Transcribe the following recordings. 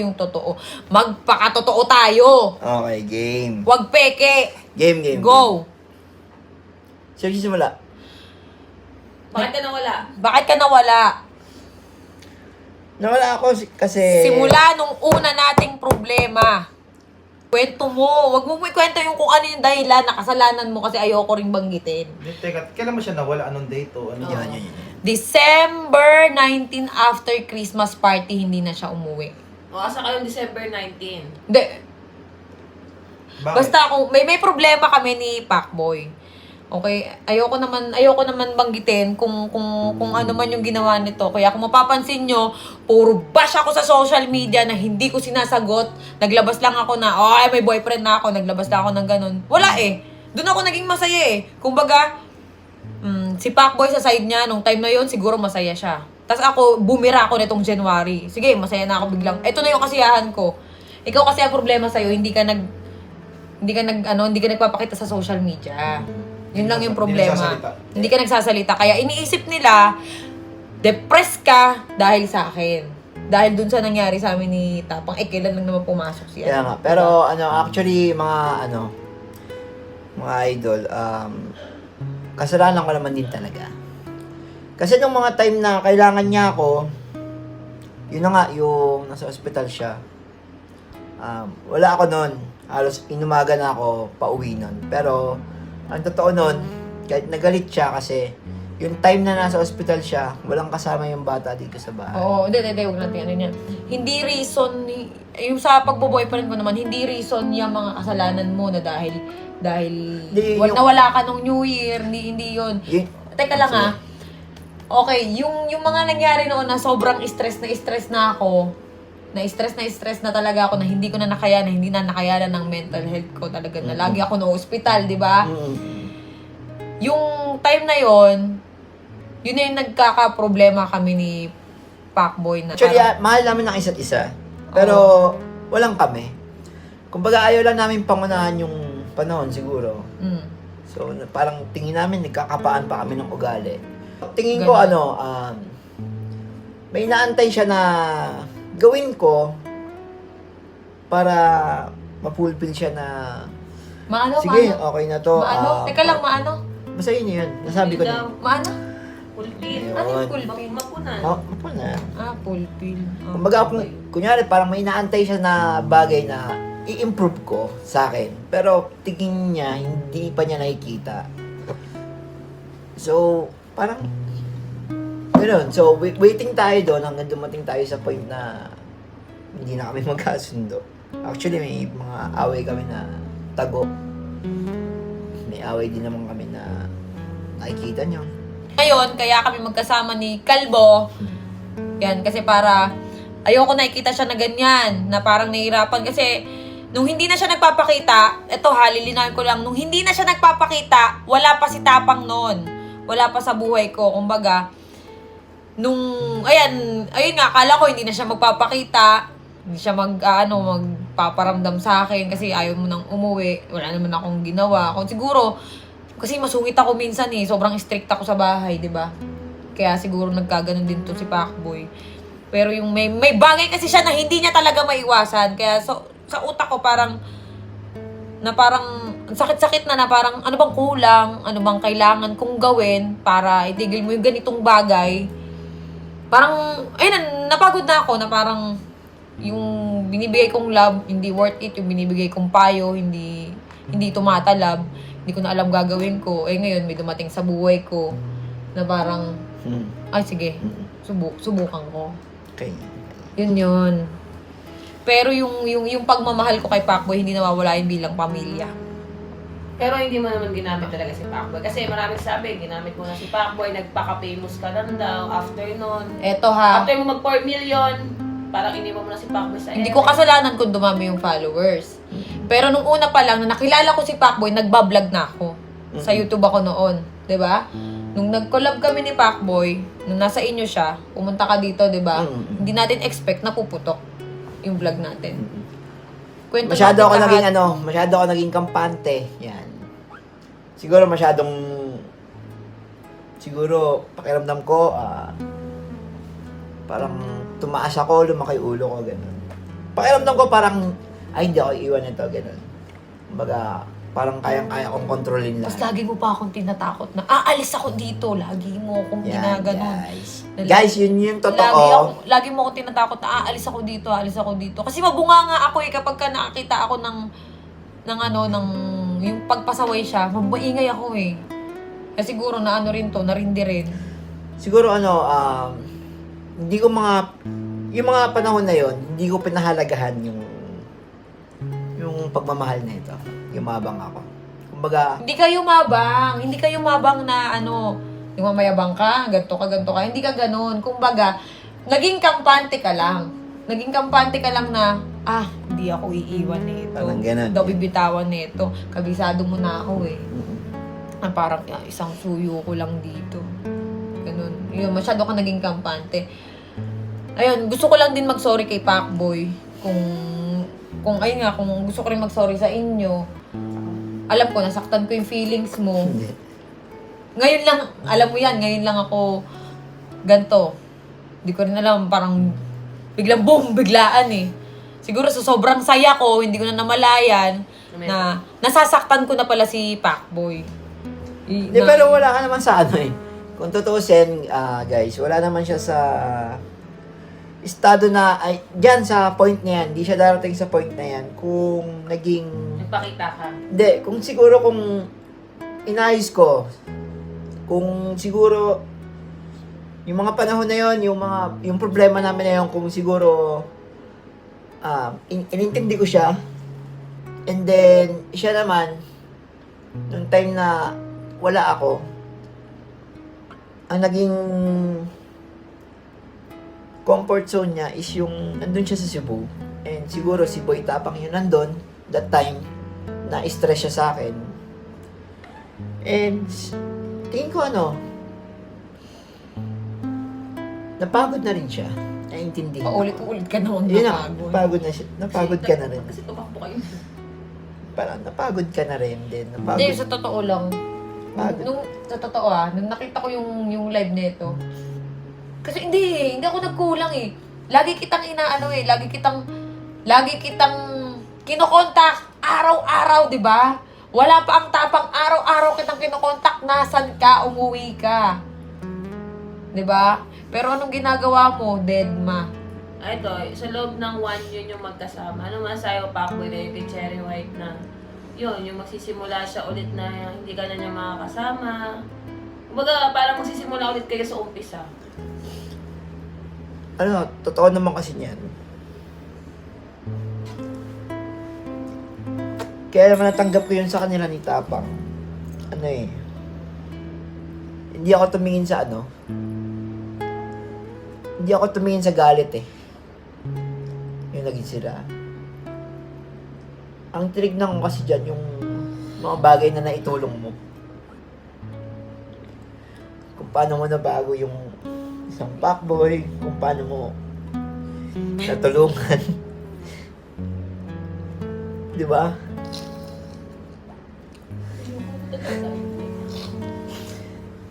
yung totoo. Magpakatotoo tayo. Okay, game. Huwag peke. Game. Go. Sino simula? Bakit ka nawala? Bakit ka nawala? Nawala ako kasi... Simula nung una nating problema. Kwento mo. Huwag mo ikwento yung kung ano yung dahilan na kasalanan mo kasi ayoko rin banggitin. Teka, kailan mo siya nawala? Anong date o ano? Yan. December 19 after Christmas party, hindi na siya umuwi. O, asa kayong December 19? Hindi. Bakit? Basta kung may problema kami ni Pacboy. Okay, ayoko naman banggitin kung ano man yung ginawa nito. Kaya kung mapapansin nyo, puro bash ako sa social media na hindi ko sinasagot. Naglabas lang ako na, ay may boyfriend na ako, naglabas lang ako ng ganun. Wala eh. Doon ako naging masaya eh. Kumbaga, si Pacboy sa side niya, nung time na yon siguro masaya siya. Tapos ako, bumira ako nitong January. Sige, masaya na ako biglang. Ito na yung kasiyahan ko. Ikaw kasi ang problema sa'yo, hindi ka nagpapakita sa social media. Yun lang yung problema. Hindi ka nagsasalita. Kaya iniisip nila, depressed ka dahil sa akin. Dahil dun sa nangyari sa amin ni Tapang, kailan lang naman pumasok siya. Kaya nga. Pero actually, mga idol, kasalanan ko naman din talaga. Kasi nung mga time na kailangan niya ako, yun na nga, yung nasa ospital siya. Wala ako nun. Halos inumaga na ako pauwi nun. Pero, ang totoo nun, kahit nagalit siya kasi yung time na nasa ospital siya, walang kasama yung bata dito sa bahay. Oo, hindi, huwag natin ano yan. Hindi reason, yung sa pagbo-boyfriend ko naman, hindi reason yung mga kasalanan mo na dahil nawala ka nung New Year, hindi yun. Teka lang okay, yung mga nangyari noon na sobrang stress na ako, na-stress na talaga ako na hindi ko na nakayanan, hindi na nakayanan ng mental health ko talaga na lagi ako na hospital, di ba? Yung time na yon, yun na yung nagkaka-problema kami ni Pacboy na. Actually, mahal namin ng isa't isa. Pero, walang kami. Kumbaga, ayaw lang namin pangunahan yung panahon siguro. So, parang tingin namin, nagkakapaan pa kami ng ugali. Tingin ko, may inaantay siya na gawin ko para mapulpil siya na sige, okay na to. Teka lang, maano? Basta yun. Nasabi ko na. Maano? Pulpil. Ayun. Ano yung pulpil? Mapunan. Mapuna. Pulpil. Kumbaga, kunyari, parang may inaantay siya na bagay na i-improve ko sa akin. Pero tingin niya, hindi pa niya nakikita. So, parang gano'n. So, waiting tayo doon hanggang dumating tayo sa point na hindi na kami magkasundo. Actually, may mga away kami na tago. May away din naman kami na nakikita niyo. Ngayon, kaya kami magkasama ni Kalbo. Yan, kasi para ayoko nakikita siya na ganyan, na parang nahihirapan. Kasi nung hindi na siya nagpapakita, lilinawin ko lang, nung hindi na siya nagpapakita, wala pa si Tapang noon. Wala pa sa buhay ko. Kumbaga, ayun nga, akala ko hindi na siya magpapakita, hindi siya magpaparamdam sa akin kasi ayaw mo nang umuwi, wala naman akong ginawa. Kung siguro, kasi masungit ako minsan sobrang strict ako sa bahay, di ba? Kaya siguro nagkaganon din to si Pacboy. Pero yung may bagay kasi siya na hindi niya talaga maiwasan, kaya sa utak ko parang sakit-sakit na parang ano bang kulang, ano bang kailangan kong gawin para itigil mo yung ganitong bagay. Parang, napagod na ako na parang yung binibigay kong love, hindi worth it. Yung binibigay kong payo, hindi tumatalab. Hindi ko na alam gagawin ko. Ngayon, may dumating sa buhay ko na parang, ay sige, subukan ko. Okay. Yun. Pero yung pagmamahal ko kay Pacboy, hindi nawawala yung bilang pamilya. Pero hindi mo naman ginamit talaga si Pacboy. Kasi maraming sabi, ginamit mo na si Pacboy, nagpaka-famous ka lang daw. After nun, Eto ha. after mo mag 4 million, parang iniwan mo na si Pacboy sa Hindi ko kasalanan kung dumami yung followers. Pero nung una pa lang, na nakilala ko si Pacboy, nagbablog na ako. Sa YouTube ako noon. 'Di ba? Nung nag-collab kami ni Pacboy, nung nasa inyo siya, pumunta ka dito, 'di ba? Hindi natin expect na puputok yung vlog natin. Kwento Masyado ako natin lahat. masyado ako naging kampante. Yan. Siguro pakiramdam ko, parang tumaas ako, lumaki ulo ko, gano'n. pakiramdam ko parang, ay, hindi ako iiwan nito, ganun. Kumbaga, parang kayang-kaya kong kontrolin Tapos lahat. lagi mo pa akong tinatakot na, aalis ako dito. Lagi mo akong ginaganon. guys. Na- Guys, yun yung totoo. Lagi mo akong tinatakot na, aalis ako dito, aalis ako dito. Kasi mabunga nga ako kapag ka nakakita ako ng yung pagpasaway siya, mabaingay ako eh. Kaya siguro na rin to, narindi rin. Siguro hindi ko yung mga panahon na yon, hindi ko pinahalagahan yung pagmamahal na ito. Yumabang ako. Kumbaga, Hindi kayo mabang na yung mamayabang ka, ganto ka. Hindi ka ganun. Kumbaga, naging kampante ka lang. Na, hindi ako iiwan nito. Parang ganun. Hindi ako bibitawan nito. Kabisado mo na ako eh. Parang isang suyo ko lang dito. Ganun. Yun, masyado ka naging kampante. Ayun, gusto ko lang din mag-sorry kay Pacboy. Kung gusto ko rin mag-sorry sa inyo. Alam ko, nasaktan ko yung feelings mo. hindi. Ngayon lang, alam mo yan, ngayon lang ako ganto. Hindi ko rin alam, parang biglang boom, biglaan eh. Siguro sa sobrang saya ko, hindi ko na namalayan na nasasaktan ko na pala si Pacboy. Hindi, pero wala ka naman sa eh. Kung tutuusin, guys, wala naman siya sa estado na, dyan sa point na yan, hindi siya darating sa point na yan kung naging, Nagpakita ka. hindi, kung siguro kung inayos ko, kung siguro, yung mga panahon na yon, yung problema namin na yon, kung siguro, inintindi ko siya, and then, siya naman, nung time na wala ako, ang naging comfort zone niya is yung nandun siya sa Cebu. And siguro si Boy Tapang yun nandun, that time, na-stress siya sa akin. And tingin ko napagod na rin siya. Naiintindi ko. Paulit-ulit ka noon Yun na na, napagod na siya. Napagod ka na rin. Kasi tumakbo kayo. Parang napagod ka na rin din. Hindi, Napagod. sa totoo lang. Pagod. Sa totoo nung nakita ko yung live nito, kasi hindi ako nagkulang eh. Lagi kitang lagi kitang kinokontak araw-araw, di ba? Wala pa ang tapang araw-araw kitang kinokontak, nasan ka, umuwi ka. Di ba? Pero anong ginagawa mo, deadma? Ito, sa loob ng 1 yun yung magkasama. Ano masayo Pacboy na yung kay Cherry White na yun, yung magsisimula siya ulit na hindi ka na niya makakasama. Kumbaga, parang magsisimula ulit kayo sa umpisa. Totoo naman kasi niyan. Kaya naman natanggap ko yun sa kanila ni Tapang. Hindi ako tumingin sa hindi ako tumingin sa galit eh. Yung naging sila. Ang tinignan ko kasi dyan, yung mga bagay na naitulong mo. Kung paano mo nabago yung isang Pacboy, kung paano mo natulungan. Di ba?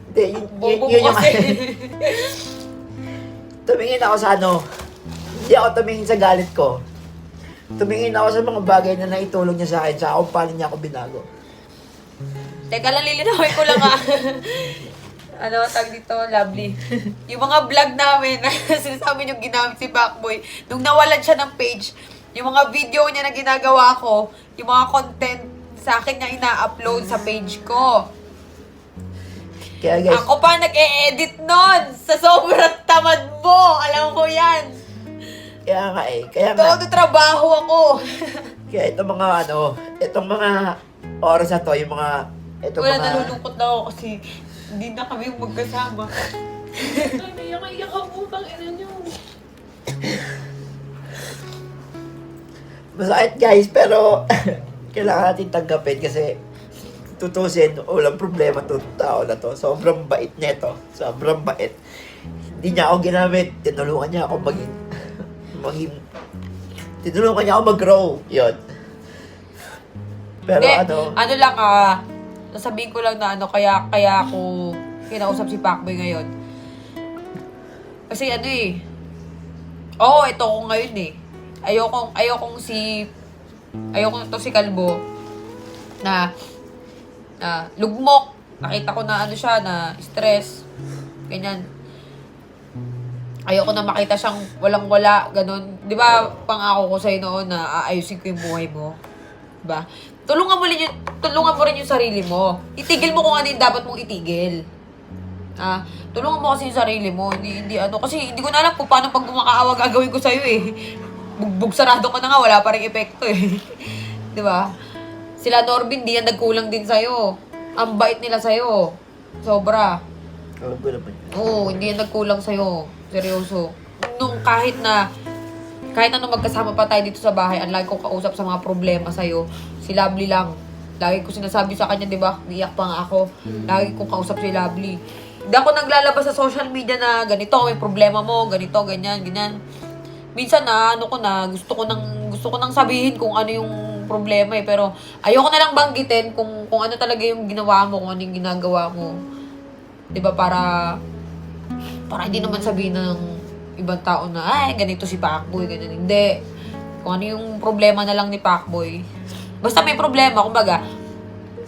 Hindi, Bobo yun mo yung kasi. tumingin ako sa hindi ako tumingin sa galit ko. Tumingin ako sa mga bagay na naitulong niya sa akin, sa kung paano niya ako binago. Teka lang, lilinawin ko lang tag dito, lovely. Yung mga vlog namin, sinasabi nyo ginamit si Pacboy, nung nawalan siya ng page, yung mga video niya na ginagawa ko, yung mga content sa akin niya ina-upload sa page ko. Kaya guys, Ako pa nag-e-edit nun sa sobrang tamad mo. Alam ko yan. kaya nga, Todo trabaho ako. kaya itong mga oras na to, yung mga, Nalulungkot na ako kasi hindi na kami magkasama. Ay, iyak ako, utang ina niyo. masakit guys, pero kailangan natin tanggapin kasi tutusin, walang problema to tao na to. Sobrang bait nito. Sobrang bait. Hindi niya ako ginamit. Tinulungan niya ako tinulungan niya ako mag-grow. Yun. Pero Hindi, sasabihin ko lang na kaya ako kinausap si Pacboy ngayon. Kasi ito ko ngayon eh. ayokong to si Kalbo na lugmok. Nakita ko na ano siya, na stress. Ganyan. Ayoko na makita siyang walang-wala, ganun. Di ba, pangako ko sa'yo noon na aayusin ko yung buhay mo? Diba? Tulungan mo rin yung sarili mo. Itigil mo kung ano yung dapat mong itigil. Tulungan mo kasi yung sarili mo. Kasi hindi ko na alam kung paano pag gumakaawa gagawin ko sa'yo eh. Bugbog sarado ka na nga, wala pa rin epekto eh. Di ba? Sila Norbin, di yan nagkulang din sa'yo. Ang bait nila sa'yo. Sobra. Alam ko na ba? Oo, hindi yan nagkulang sa'yo. Seryoso. Nung kahit ano magkasama pa tayo dito sa bahay, ang lagi kong kausap sa mga problema sa'yo, si Lovely lang. Lagi ko sinasabi sa kanya, di ba? Iyak pa nga ako. Lagi kong kausap si Lovely. Hindi ako naglalabas sa social media na ganito, may problema mo, ganito, ganyan, ganyan. Minsan gusto ko nang sabihin kung ano yung problema eh. Pero ayoko na lang banggitin kung ano talaga yung ginawa mo, kung ano yung ginagawa mo. Di ba? Para hindi naman sabihin ng ibang tao na, ay, ganito si Pacboy, ganyan. Hindi. Kung ano yung problema na lang ni Pacboy. Basta may problema, kumbaga,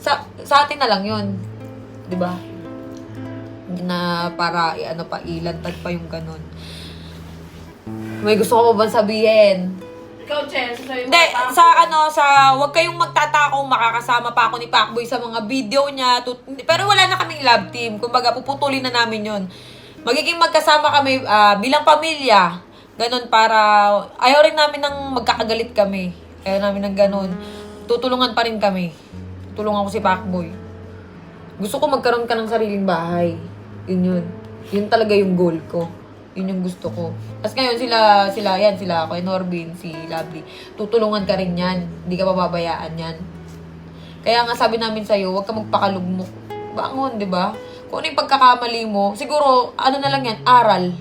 sa atin na lang yun. Di ba? Hindi na para, ilantad pa yung ganun. May gusto ko ba sabihin? Ikaw, Chen, sasabihin mo Hindi, pa. wag kayong magtataka kung makakasama pa ako ni Pacboy sa mga video niya. Pero wala na kaming love team. Kumbaga, puputulin na namin yun. Magiging magkasama kami bilang pamilya. Ganon para, ayaw rin namin ng magkakagalit kami. Ayaw namin ng ganon. Tutulungan pa rin kami. Tutulungan ko si Pacboy. Gusto ko magkaroon ka ng sariling bahay. Yun. Yun talaga yung goal ko. Yun yung gusto ko. Tapos ngayon sila, Kuya Norbin, si Lovely. Tutulungan ka rin yan. Hindi ka pababayaan yan. Kaya nga sabi namin sa'yo, huwag ka magpakalugmok. Bangon, di ba? Kung ano yung pagkakamali mo, siguro, ano na lang yan, aral.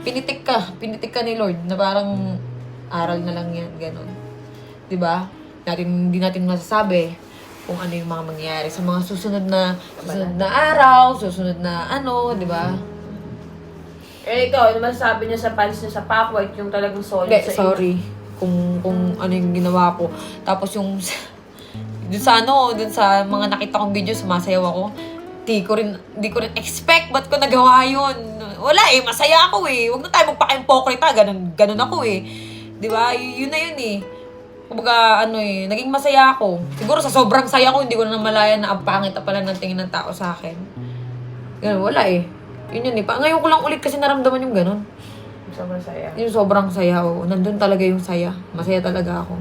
Pinitik ka ni Lord, na parang aral na lang yan, ganun. Di ba? Hindi natin masasabi kung ano yung mga mangyayari sa mga susunod na araw, susunod na di ba? Eh, ikaw, ano masasabi niya sa fans niya sa Pacboy, yung talagang solid Hindi, sa inyo? sorry. Kung ano yung ginawa ko. Tapos yung, dun sa mga nakita kong video, sumasayaw ako. Di ko rin expect, ba't ko nagawa yun? Wala eh, masaya ako eh. Huwag na tayo magpaka-impokrita, ganun ako eh. Di ba? Yun na yun eh. Kumbaga, naging masaya ako. Siguro sa sobrang saya ko, hindi ko na malaya na ang pangit na pala ng tingin ng tao sa akin. Ganun, wala eh. Yun eh. Ngayon ko lang ulit kasi naramdaman yung ganun. Sobrang saya. Yung sobrang saya, oo. Nandun talaga yung saya. Masaya talaga ako.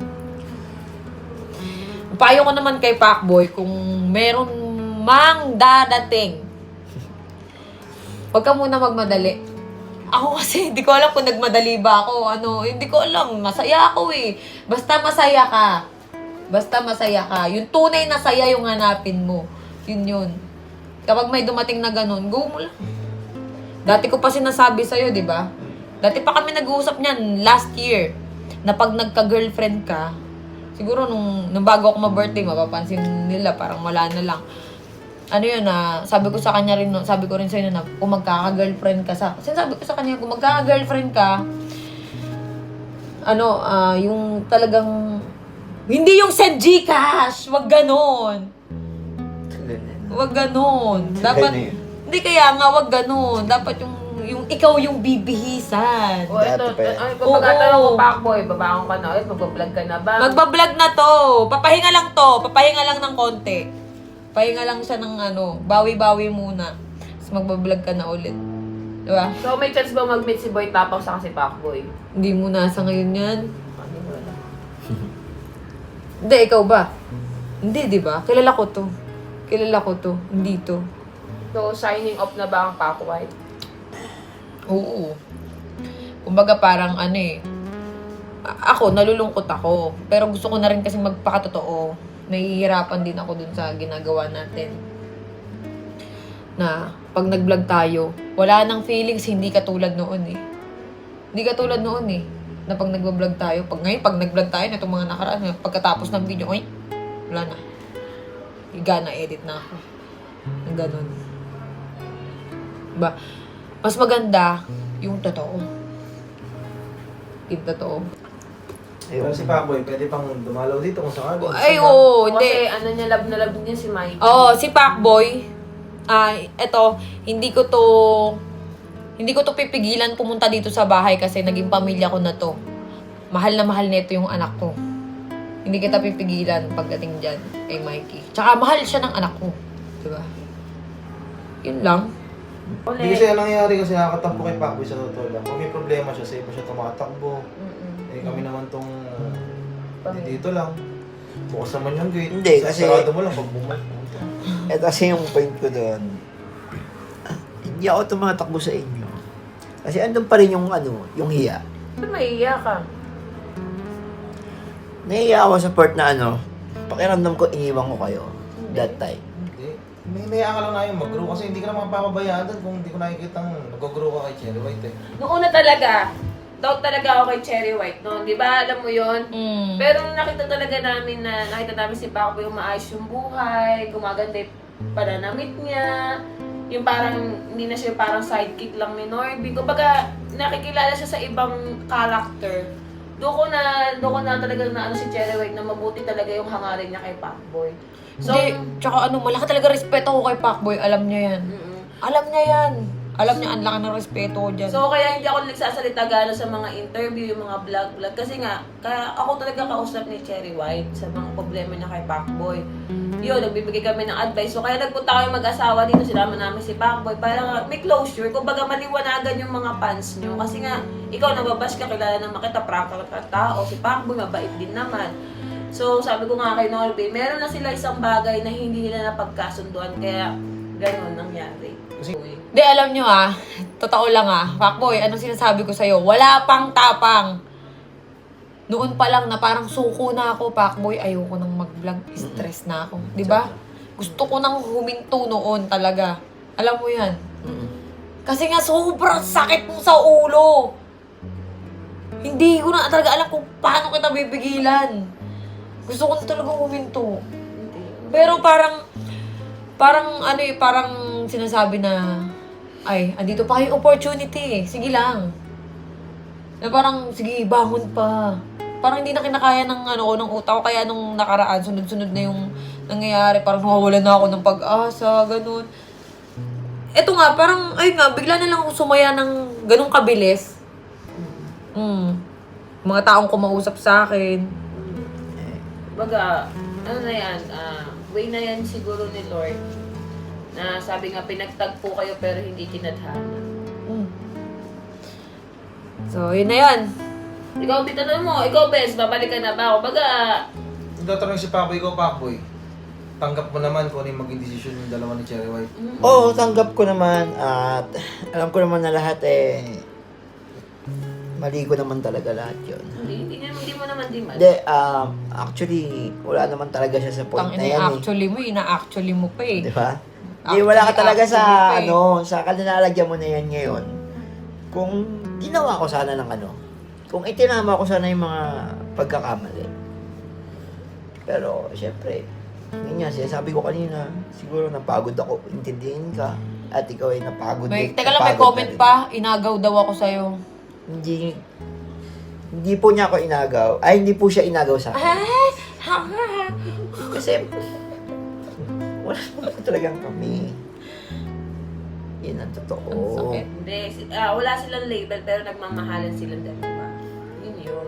Payo ko naman kay Pacboy, kung meron mang dadating, huwag ka muna magmadali. Ako kasi, hindi ko alam kung nagmadali ba ako. Hindi ko alam. Masaya ako eh. Basta masaya ka. Yung tunay na saya yung hanapin mo. Yun. Kapag may dumating na ganun, go mo lang. Dati ko pa sinasabi sa'yo, di ba? Dati pa kami nag-uusap niyan last year. Na pag nagka-girlfriend ka, siguro nung bago ako ma-birthday, mapapansin nila parang wala na lang. Sabi ko sa kanya rin, sabi ko rin sa'yo na kung magkaka-girlfriend ka sinasabi ko sa kanya, kung magkaka-girlfriend ka, yung talagang, hindi yung send Gcash, wag ganon. Wag ganon. Dapat, hindi kaya nga, wag ganon. Dapat yung ikaw yung bibihisan. O, ito, Dati pa yan. kung pagkatanong ko, Pacboy, babangon ka na ulit, mag-vlog ka na ba? Magbablog na to. Papahinga lang ng konti. Pahinga lang siya ng bawi-bawi muna. Tapos magbablog ka na ulit. Diba? So, may chance ba mag-meet si Boy Tapang sa si Pacboy? Hindi mo nasa ngayon yan. Hindi mo alam. Hindi, ikaw ba? Hindi, di ba? Kilala ko to. Hindi to. So, signing off na ba ang Pacboy? Oo. Kumbaga parang ako, nalulungkot ako. Pero gusto ko na rin kasi magpakatotoo. Nahihirapan din ako dun sa ginagawa natin. Na pag nag-vlog tayo, wala nang feelings, hindi katulad noon eh. Hindi katulad noon eh. Na pag nag-vlog tayo, pag nag-vlog tayo na itong mga nakaraan, pagkatapos ng video, wala na. Higa na, edit na ako. Ang ganun. Diba? Mas maganda yung totoo. Yung totoo. Pero si Pacboy, pwede pang dumalaw dito kung sakali. Ay, oo, Kasi hindi. ano niya, love na love niya si Mikey. Oo, si Pacboy, eto, hindi ko to pipigilan pumunta dito sa bahay kasi naging pamilya ko na to. Mahal na mahal nito yung anak ko. Hindi kita pipigilan pagdating dyan kay Mikey. Tsaka mahal siya ng anak ko. Diba? Yun lang. Hindi kasi ang nangyayari kasi nakakatampo kay Pacboy sa totoo lang. Kung may problema siya, sa iba siya tumatakbo. Eh kami naman tong dito lang. Bukas naman yung gate. Hindi, kasi- Sarado mo lang pag bumalik. Ito kasi yung point ko doon. Hindi ako tumatakbo sa inyo. Kasi andun pa rin yung yung hiya. Ba't maiiyak ka? Nahiya ako sa part na pakiramdam ko iniwan ko kayo that time. Hindi. May ka lang na yun mag-grow kasi hindi ka naman papabayaan doon kung hindi ko nakikita nag-grow ka kay Cherry White eh. Noong una talaga, doubt talaga ako kay Cherry White noon. Di ba? Alam mo yon. Pero nung nakita namin si Pacboy yung maayos yung buhay, gumaganda yung pananamit niya, yung parang, hindi na siya parang sidekick lang ni Norby. Kumbaga, nakikilala siya sa ibang character. Doon ko na talaga na si Cherry White na mabuti talaga yung hangarin niya kay Pacboy. So, Hindi, tsaka malaki talaga respeto ko kay Pacboy. Alam niya yan. Alam niya yan. Alam niya, ang laki ng respeto ko dyan. So, kaya hindi ako nagsasalita gano'n sa mga interview, yung mga vlog. Kasi nga, kaya ako talaga kausap ni Cherry White sa mga problema niya kay Pacboy. Yun, nagbibigay kami ng advice. So, kaya nagpunta kami mag-asawa dito, sinama namin si Pacboy para may closure. Kumbaga, maliwanagan yung mga fans niyo. Kasi nga, ikaw nababash ka, kilala naman kita, prank ka tao. Si Pacboy, mabait din naman. So, sabi ko nga kay Norby, meron na sila isang bagay na hindi nila napagkasunduan. Kaya, ganun nangyari. Kasi Di, alam nyo totoo lang Pacboy, anong sinasabi ko sa'yo? Wala pang tapang. Noon pa lang na parang suko na ako, Pacboy, ayoko nang mag-vlog, stress na ako. Di ba? Gusto ko nang huminto noon talaga. Alam mo yan? Kasi nga sobrang sakit mo sa ulo. Hindi ko na talaga alam kung paano kita bibigilan. Gusto ko na talaga huminto. Pero parang sinasabi na, ay, andito pa yung opportunity. Sige lang. Na parang, sige, bangon pa. Parang hindi na kinakaya ng utak ko. Kaya nung nakaraan, sunod-sunod na yung nangyayari. Parang nawawalan na ako ng pag-asa, ganun. Eto nga, parang, ayun nga, bigla na lang ako sumaya ng ganun kabilis. Mga taong kumausap sa akin. Baga, ano na yan, way na yan siguro ni Lord na sabi nga pinagtagpo kayo pero hindi tinadhana. So, yun na yan. Ikaw, bitanong mo, ikaw bes, babalik ka na ba ako? Baga, kung tatanungin si Pacboy ko, Pacboy, tanggap mo naman kung ano yung maging desisyon yung dalawa ni Cherry White. Oo, tanggap ko naman at alam ko naman na lahat mali ko naman talaga lahat yun. hindi mo naman di man. Hindi, actually, wala naman talaga siya sa point Tang na yan ina-actually mo pa eh. Di ba? Hindi, wala ka talaga Actually, sa kalinalagyan mo na yan ngayon. Kung ginawa ko sana ng kung itinama ko sana yung mga pagkakamali. Pero, syempre, yun nga, sinasabi ko kanina, siguro napagod ako, intindihin ka, at ikaw ay napagod. Teka lang, may comment pa. Inagaw daw ako sa'yo. Hindi po niya ako inagaw. Ay, hindi po siya inagaw sa akin. Kasi, wala naman po talagang kami. Yan ang totoo. Ang sakit. Hindi, wala silang label pero nagmamahalan silang dalawa. Yun.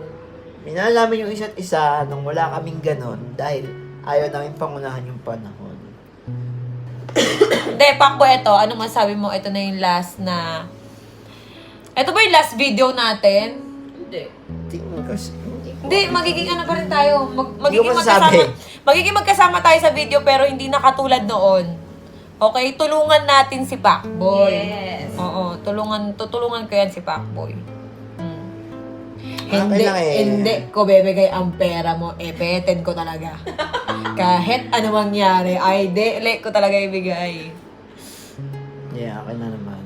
Minalaman yung isa't isa nung wala kaming ganon dahil ayaw namin pangunahan yung panahon. Hindi, Pacboy, ito. Ano masabi mo? Ito na yung last na... Ito ba yung last video natin? Hindi. Tingin kasi, Hindi, magiging ano pa rin tayo. Magiging Hindi ko masasabi. magkasama tayo sa video pero hindi na katulad noon. Okay, tulungan natin si Pacboy. Yes. Oo, tutulungan ko yan si Pacboy. Akin lang Hindi ko bebigay ang pera mo. Peten ko talaga. Kahit ano mangyari, ay dele ko talaga ibigay. Yeah, akin na naman.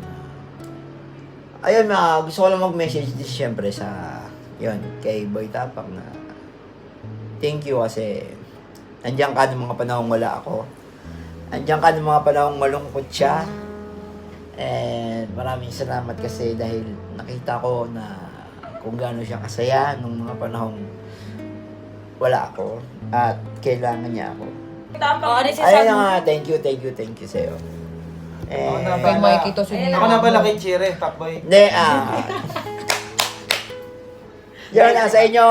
Ayun, gusto ko lang mag-message din siyempre sa, kay Boy Tapak na thank you kasi nandiyan ka ng mga panahong wala ako. Nandiyan ka ng mga panahong malungkot siya. And maraming salamat kasi dahil nakita ko na kung gaano siya kasaya nung mga panahong wala ako at kailangan niya ako. Tapang. Ano si Ayun Sam? na nga, thank you sa'yo. Ako na Kay ba? Mikey to si Ako na pala kay Chire, Pacboy. Hindi, yun na sa inyo,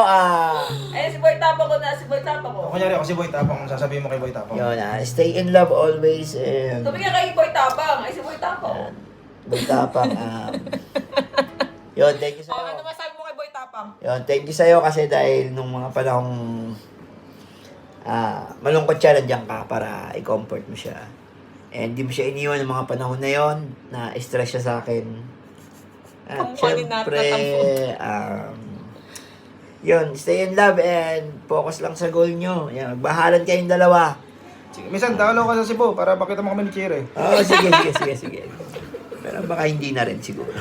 Ay, si Boy Tapang ko na, si Boy Tapang ko. Kunyari ako si Boy Tapang, sasabihin mo kay Boy Tapang. yun na, stay in love always, and Tumingin kay Boy Tapang. Ay, si Boy Tapang. magtapang, yun, thank you Oh, ano sa'yo. masabi mo kay Boy Tapang? Yun, thank you sa'yo kasi dahil nung mga panahong malungkot siya, nandiyan ka para i-comfort mo siya. And di mo siya iniwan ng mga panahon na yon na stress siya sa akin. At Kamukha ni Nat syempre, na tampo. yun, stay in love and focus lang sa goal nyo. Yan, magbahalan kayong dalawa. Sige, minsan dalaw ka sa Cebu para pakita mo kami ni Chire. Oo, sige. Pero baka hindi na rin siguro.